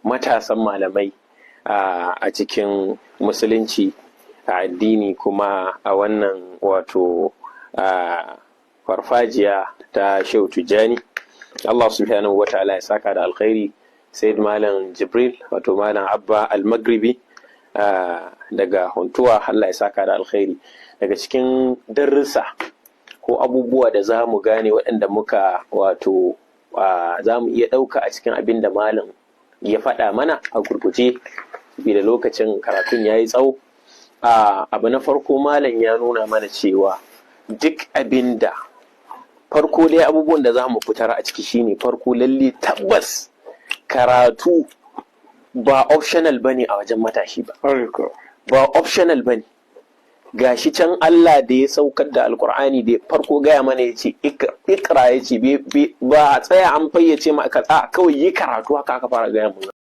matasan malamai a cikin musulunci a addini, kuma a wannan wato farfajiya ta Shehu Tijjani. Allah subhanahu wa ta'ala ya saka da alkhairi. Sayyid Malam Jibril, wato Malam Abba Al-Maghribi daga Huntuwa, Allah ya saka da alkhairi. Daga cikin darussa ko abubuwa da za mu gane waɗanda muka wato za mu iya ɗauka a cikin abin da malam ya faɗa mana a gurguje, da lokacin karatun ya yi tsawo. Abu na farko, malam ya nuna mana cewa duk abin da farko dai abubuwan da za mu fitar a ciki shine farko lalle tabbas karatu ba optional bane a wajen matashi ba optional bane. Gashi can Allah da ya saukar da alkur'ani da farko gaya mana ya ce ikra, ya ce ba a tsaya an fayyace ma kawai yi karatu, haka aka fara gaya mu.